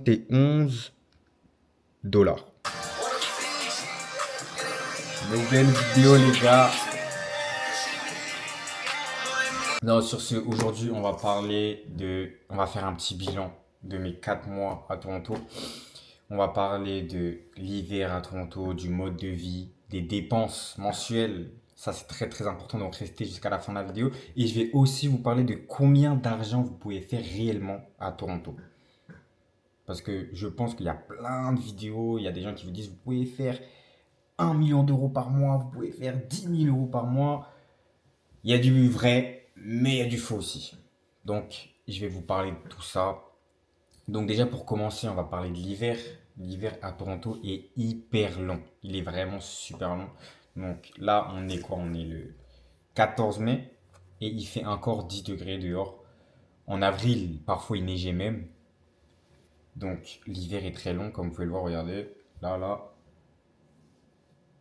$71. Nouvelle vidéo les gars. Non, sur ce, aujourd'hui, on va faire un petit bilan de mes 4 mois à Toronto. On va parler de l'hiver à Toronto, du mode de vie, des dépenses mensuelles. Ça, c'est très très important, donc restez jusqu'à la fin de la vidéo. Et je vais aussi vous parler de combien d'argent vous pouvez faire réellement à Toronto. Parce que je pense qu'il y a plein de vidéos, il y a des gens qui vous disent vous pouvez faire 1 million d'euros par mois, vous pouvez faire 10 000 euros par mois. Il y a du vrai, mais il y a du faux aussi. Donc, je vais vous parler de tout ça. Donc déjà, pour commencer, on va parler de l'hiver. L'hiver à Toronto est hyper long. Il est vraiment super long. Donc là, on est quoi? On est le 14 mai et il fait encore 10 degrés dehors. En avril, parfois, il neigeait même. Donc l'hiver est très long, comme vous pouvez le voir, regardez. Là,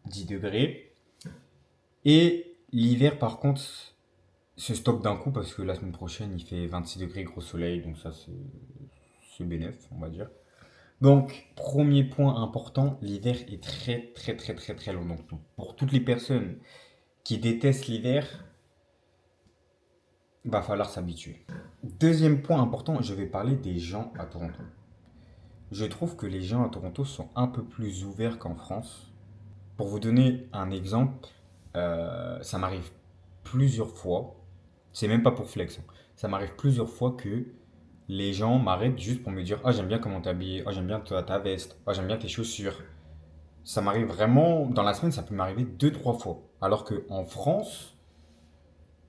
10 degrés. Et l'hiver, par contre, se stoppe d'un coup parce que la semaine prochaine, il fait 26 degrés, gros soleil. Donc ça, c'est bénéf, on va dire. Donc, premier point important, l'hiver est très très très très très long. Donc, pour toutes les personnes qui détestent l'hiver, il va falloir s'habituer. Deuxième point important, je vais parler des gens à Toronto. Je trouve que les gens à Toronto sont un peu plus ouverts qu'en France. Pour vous donner un exemple, ça m'arrive plusieurs fois, c'est même pas pour flex, hein. Ça m'arrive plusieurs fois que les gens m'arrêtent juste pour me dire: ah, j'aime bien comment t'es habillé, ah, j'aime bien ta veste, ah, j'aime bien tes chaussures. Ça m'arrive vraiment, dans la semaine, ça peut m'arriver deux, trois fois. Alors qu'en France,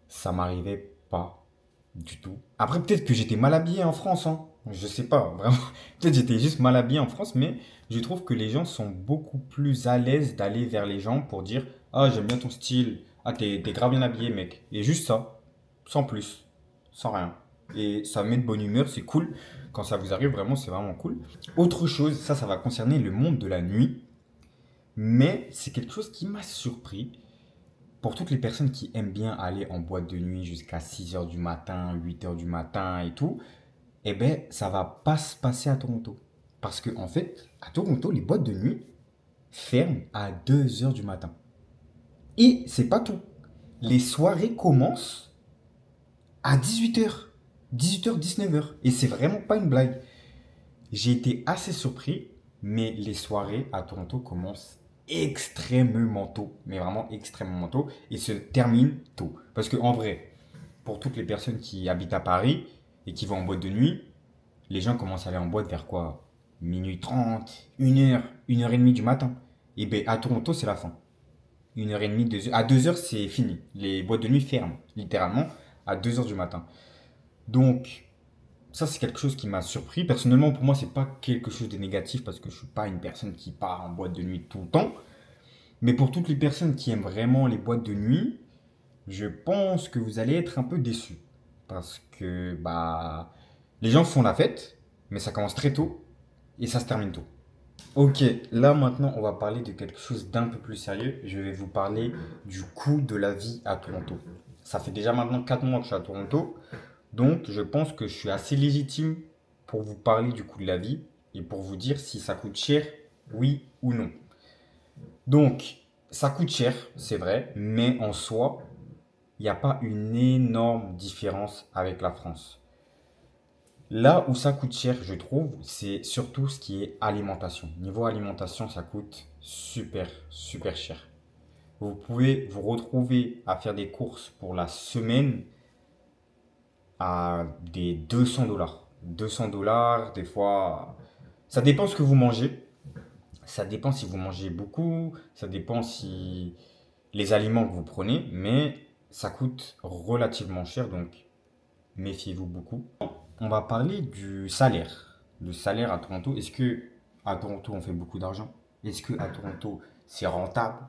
ça m'arrivait pas du tout. Après, peut-être que j'étais mal habillé en France, hein. Je sais pas, vraiment. Peut-être que j'étais juste mal habillé en France, mais je trouve que les gens sont beaucoup plus à l'aise d'aller vers les gens pour dire: ah, j'aime bien ton style, ah, t'es grave bien habillé, mec. Et juste ça, sans plus, sans rien. Et ça met de bonne humeur, c'est cool. Quand ça vous arrive, vraiment, c'est vraiment cool. Autre chose, ça va concerner le monde de la nuit. Mais c'est quelque chose qui m'a surpris. Pour toutes les personnes qui aiment bien aller en boîte de nuit jusqu'à 6 heures du matin, 8 heures du matin et tout, eh ben ça va pas se passer à Toronto. Parce que en fait, à Toronto, les boîtes de nuit ferment à 2 heures du matin. Et c'est pas tout. Les soirées commencent à 18 heures. 18 heures, 19 heures. Et c'est vraiment pas une blague. J'ai été assez surpris, mais les soirées à Toronto commencent extrêmement tôt, mais vraiment extrêmement tôt, et se terminent tôt. Parce que en vrai, pour toutes les personnes qui habitent à Paris et qui vont en boîte de nuit, les gens commencent à aller en boîte vers quoi? Minuit 30, 1 heure, 1 heure et demie du matin. Et bien à Toronto, c'est la fin. 1 heure et demie, 2 heures. À 2 heures, c'est fini. Les boîtes de nuit ferment, littéralement, à 2 heures du matin. Donc, ça, c'est quelque chose qui m'a surpris. Personnellement, pour moi, c'est pas quelque chose de négatif parce que je suis pas une personne qui part en boîte de nuit tout le temps. Mais pour toutes les personnes qui aiment vraiment les boîtes de nuit, je pense que vous allez être un peu déçus. Parce que, bah, les gens font la fête, mais ça commence très tôt et ça se termine tôt. Ok, là maintenant, on va parler de quelque chose d'un peu plus sérieux. Je vais vous parler du coût de la vie à Toronto. Ça fait déjà maintenant 4 mois que je suis à Toronto. Donc, je pense que je suis assez légitime pour vous parler du coût de la vie et pour vous dire si ça coûte cher, oui ou non. Donc, ça coûte cher, c'est vrai, mais en soi, il n'y a pas une énorme différence avec la France. Là où ça coûte cher, je trouve, c'est surtout ce qui est alimentation. Niveau alimentation, ça coûte super, super cher. Vous pouvez vous retrouver à faire des courses pour la semaine à des 200 dollars. 200 dollars, des fois. Ça dépend ce que vous mangez. Ça dépend si vous mangez beaucoup. Ça dépend si les aliments que vous prenez. Mais ça coûte relativement cher. Donc méfiez-vous beaucoup. On va parler du salaire. Le salaire à Toronto. Est-ce que à Toronto on fait beaucoup d'argent? Est-ce que à Toronto c'est rentable?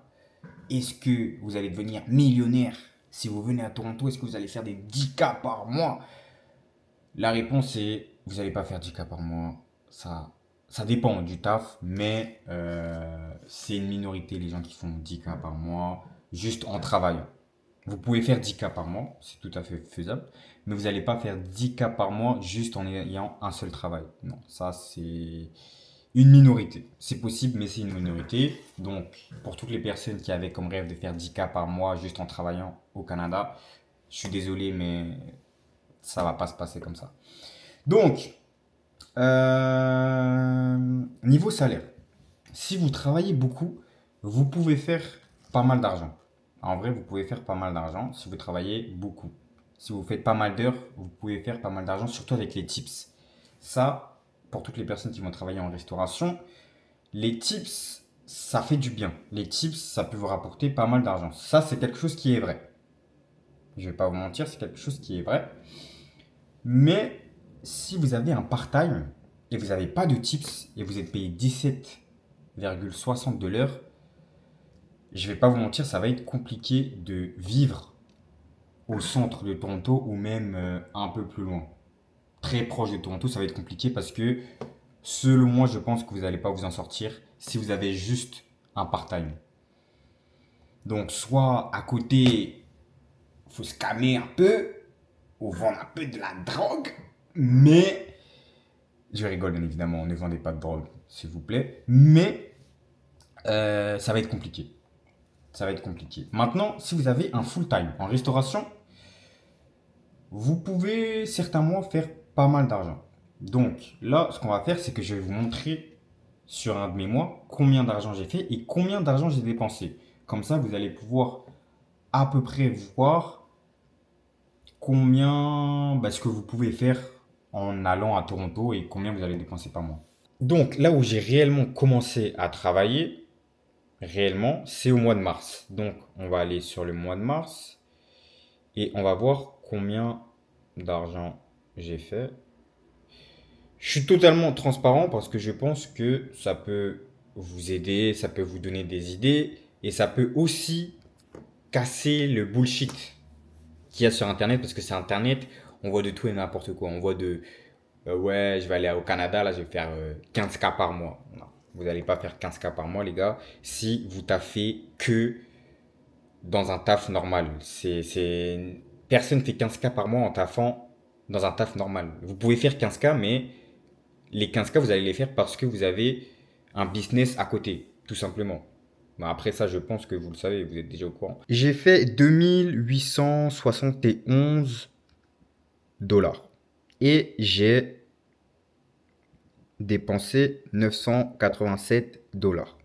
Est-ce que vous allez devenir millionnaire si vous venez à Toronto? Est-ce que vous allez faire des 10K par mois? La réponse est, vous n'allez pas faire 10K par mois. Ça dépend du taf, mais c'est une minorité les gens qui font 10K par mois juste en travaillant. Vous pouvez faire 10K par mois, c'est tout à fait faisable, mais vous n'allez pas faire 10K par mois juste en ayant un seul travail. Non, ça c'est une minorité. C'est possible, mais c'est une minorité. Donc, pour toutes les personnes qui avaient comme rêve de faire 10K par mois juste en travaillant au Canada, je suis désolé, mais ça va pas se passer comme ça. Donc, niveau salaire, si vous travaillez beaucoup, vous pouvez faire pas mal d'argent. En vrai, vous pouvez faire pas mal d'argent si vous travaillez beaucoup. Si vous faites pas mal d'heures, vous pouvez faire pas mal d'argent, surtout avec les tips. Ça, pour toutes les personnes qui vont travailler en restauration, les tips, ça fait du bien. Les tips, ça peut vous rapporter pas mal d'argent. Ça, c'est quelque chose qui est vrai. Je vais pas vous mentir, c'est quelque chose qui est vrai. Mais si vous avez un part-time et vous n'avez pas de tips et vous êtes payé 17,60 de l'heure, je vais pas vous mentir, ça va être compliqué de vivre au centre de Toronto ou même un peu plus loin. Très proche de Toronto, ça va être compliqué parce que selon moi, je pense que vous n'allez pas vous en sortir si vous avez juste un part-time. Donc soit à côté, il faut scammer un peu ou vendre un peu de la drogue, mais je rigole bien évidemment, ne vendez pas de drogue s'il vous plaît, mais ça va être compliqué. Ça va être compliqué. Maintenant, si vous avez un full-time en restauration, vous pouvez certains mois faire pas mal d'argent. Donc là, ce qu'on va faire, c'est que je vais vous montrer sur un de mes mois combien d'argent j'ai fait et combien d'argent j'ai dépensé. Comme ça, vous allez pouvoir à peu près voir combien, ce que vous pouvez faire en allant à Toronto et combien vous allez dépenser par mois. Donc là où j'ai réellement commencé à travailler, réellement, c'est au mois de mars. Donc on va aller sur le mois de mars et on va voir combien d'argent j'ai fait. Je suis totalement transparent parce que je pense que ça peut vous aider, ça peut vous donner des idées et ça peut aussi casser le bullshit qu'il y a sur Internet parce que sur Internet, on voit de tout et n'importe quoi. On voit de ouais, je vais aller au Canada, là, je vais faire 15K par mois. Non, vous n'allez pas faire 15K par mois, les gars, si vous taffez que dans un taf normal. Personne fait 15K par mois en taffant dans un taf normal. Vous pouvez faire 15K, mais les 15K, vous allez les faire parce que vous avez un business à côté, tout simplement. Bon, après ça, je pense que vous le savez, vous êtes déjà au courant. J'ai fait 2871 dollars. Et j'ai dépensé 987 dollars.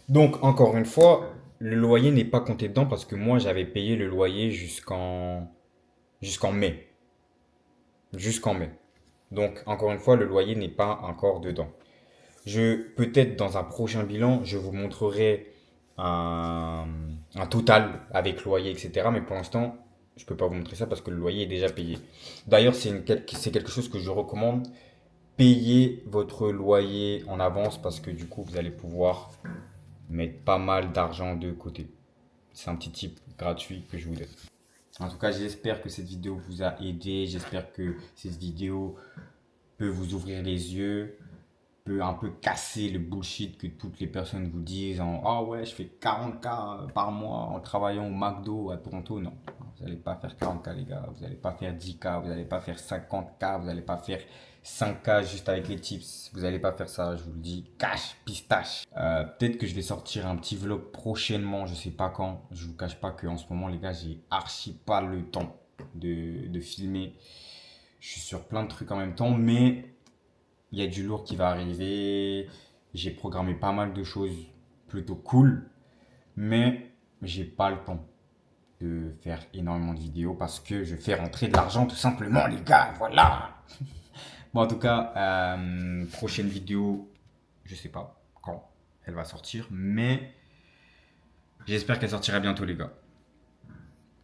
Donc, encore une fois, le loyer n'est pas compté dedans parce que moi, j'avais payé le loyer jusqu'en mai. Jusqu'en mai. Donc, encore une fois, le loyer n'est pas encore dedans. Peut-être dans un prochain bilan, je vous montrerai un total avec loyer, etc. Mais pour l'instant, je ne peux pas vous montrer ça parce que le loyer est déjà payé. D'ailleurs, c'est quelque chose que je recommande. Payez votre loyer en avance parce que du coup, vous allez pouvoir mettre pas mal d'argent de côté. C'est un petit tip gratuit que je vous donne. En tout cas, j'espère que cette vidéo vous a aidé. J'espère que cette vidéo peut vous ouvrir les yeux, peut un peu casser le bullshit que toutes les personnes vous disent en ah ouais, je fais 40K par mois en travaillant au McDo à Toronto. Non, vous n'allez pas faire 40K, les gars. Vous n'allez pas faire 10K, vous n'allez pas faire 50K, vous n'allez pas faire 5K juste avec les tips. Vous n'allez pas faire ça, je vous le dis. Cash, pistache. Peut-être que je vais sortir un petit vlog prochainement, je sais pas quand. Je vous cache pas qu'en ce moment, les gars, j'ai archi pas le temps de filmer. Je suis sur plein de trucs en même temps, mais il y a du lourd qui va arriver. J'ai programmé pas mal de choses plutôt cool, mais j'ai pas le temps de faire énormément de vidéos parce que je fais rentrer de l'argent tout simplement, les gars. Voilà. Bon, en tout cas, prochaine vidéo, je sais pas quand elle va sortir, mais j'espère qu'elle sortira bientôt, les gars.